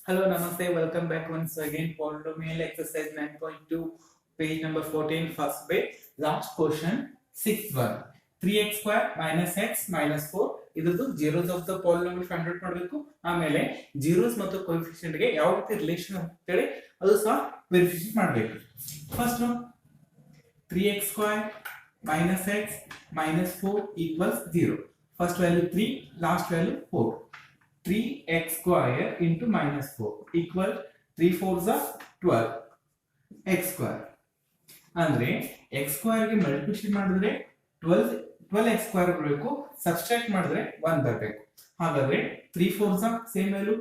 Hello, Namaste. Welcome back once again. Polynomial exercise 9.2, page number 14, first page. Last question, sixth one. 3x square minus x minus 4. ಇದರದ್ದು zeros of the polynomial find out ಮಾಡಬೇಕು. ಆಮೇಲೆ zeros ಮತ್ತು coefficient ಗೆ ಯಾವ ರೀತಿ relation ಅಂತ ಹೇಳಿ ಅದು ಸಹ ವೆರಿಫಿಕೇಶನ್ ಮಾಡಬೇಕು. First one 3x square minus x minus 4 equals 0. First value 3, last value 4. 3x square into minus 4 equal 3 4s are 12 x square ಅಂದ್ರೆ x square ಗೆ ಮಲ್ಟಿಪ್ಲಿಕೇಶನ್ ಮಾಡಿದ್ರೆ 12x square ಬರಬೇಕು, ಸಬ್ಸ್ಟ್ರಾಕ್ಟ್ ಮಾಡಿದ್ರೆ 1 ಬರಬೇಕು. ಹಾಗಾದ್ರೆ 3 4s are same value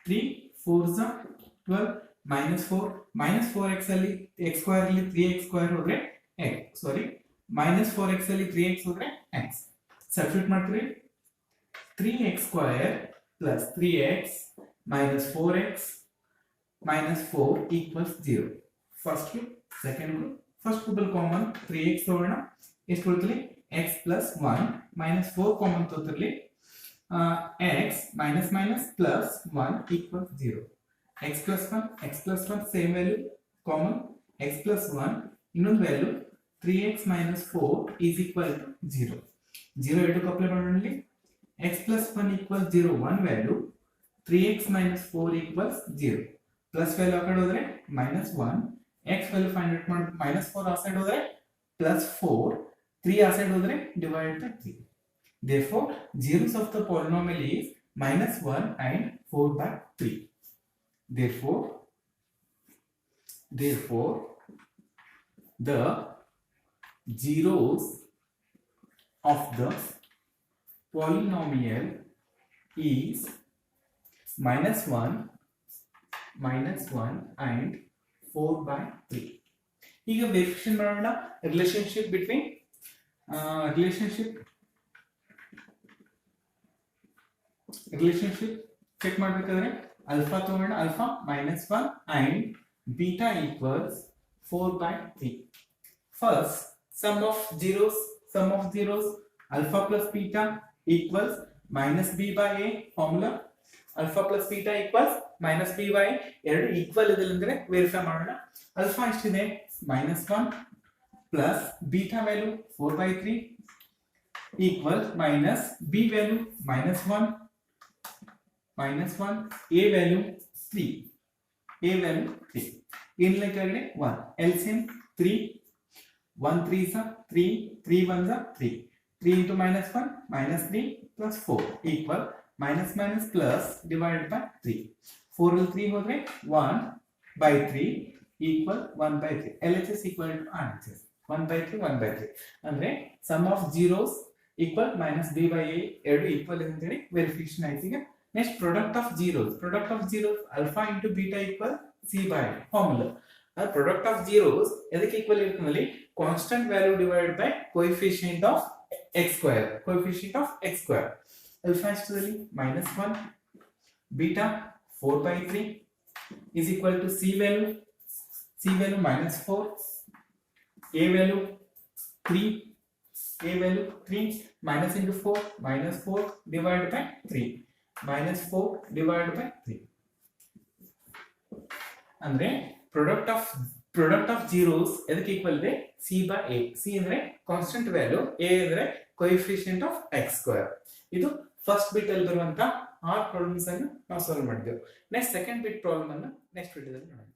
3 4s are 12 minus 4x ಅಲ್ಲಿ x square ಅಲ್ಲಿ 3x square ಹೋದ್ರೆ minus 4x ಅಲ್ಲಿ 3x ಹೋದ್ರೆ x ಸಬ್ಸ್ಟಿಟ್ಯೂಟ್ ಮಾಡ್ತೀವಿ. 3x square plus 3x minus 4x minus 4 equals 0. First group, second group. First group common 3x ತಗೊಳ್ಳೋಣ. ಎಷ್ಟು ಉಳಿತಲಿ x plus 1 minus 4 common ತಗೊಳ್ಳಿ. x minus minus plus 1 equals 0. x plus 1 same value common x plus 1 ಇನ್ನೊಂದು value 3x minus 4 is equal to 0. 0 ಎರಡು apply ಮಾಡೋಣ. x plus 1 equals 0 one value 3x minus 4 equals 0 plus value ಆ ಕಡೆ ಹೋದ್ರೆ minus 1 x value find out ಮಾಡಿ minus 4 ಆ side ಹೋದ್ರೆ plus 4 3 ಆ ಸೈಡ್ ಹೋದ್ರೆ divided by 3. Therefore zeros of the polynomial is minus 1 and 4 by 3. Therefore the zeros of the polynomial is minus 1 and 4 by 3. ಈಗ verification ಮಾಡೋಣ. Relationship between relationship check ಮಾಡಬೇಕಾದ್ರೆ alpha ತಗೋಣ. Alpha minus 1 and beta equals 4 by 3. First sum of zeros alpha plus beta equals minus b by a formula. Alpha plus beta equals minus b by a. ಎರಡು equal ಇದೆ ಅಂದ್ರೆ verify ಮಾಡೋಣ. alpha ಎಷ್ಟಿದೆ minus 1 plus beta value 4 by 3 equal minus b value minus 1 a value 3 in like 1 LCM 3 1 3s are 3 3 1s are 3 3 into minus 1 minus 3 plus 4 equal minus plus divided by 3. 4 will 3 ಹೋದ್ರೆ 1 by 3 equal 1 by 3. LHS equal to RHS 1 by 3 ಅಂದ್ರೆ sum of zeros equal minus b by a ಎರಡು equal ಅಂತೇಳಿ verification ಆಯ್ತು. ಈಗ next product of zeros alpha into beta equal c by formula. Product of zeros ಎದಕ್ಕೆ equal ಇರುತ್ತದೆ constant value divided by coefficient of x square. Alpha is minus 1 beta 4 by 3 is equal to c value minus 4 a value 3 minus into 4 minus 4 divided by 3 minus 4 divided by 3 ಅಂದ್ರೆ product of zeros ಎದಕ್ಕೆ equal ಇದೆ c by a. c ಅಂದ್ರೆ constant value, a ಅಂದ್ರೆ coefficient of x square. ಇದು first bit ಅಲ್ಲಿ ಬರುವಂತ ಆ problems ಅನ್ನು ನಾವು ಸಾಲ್ವ್ ಮಾಡಿದೆವು. ನೆಕ್ಸ್ಟ್ ಸೆಕೆಂಡ್ ಬಿಟ್ ಪ್ರಾಬ್ಲಮ್ ಅನ್ನು ನೆಕ್ಸ್ಟ್ ವಿಡಿಯೋದಲ್ಲಿ ನೋಡೋಣ.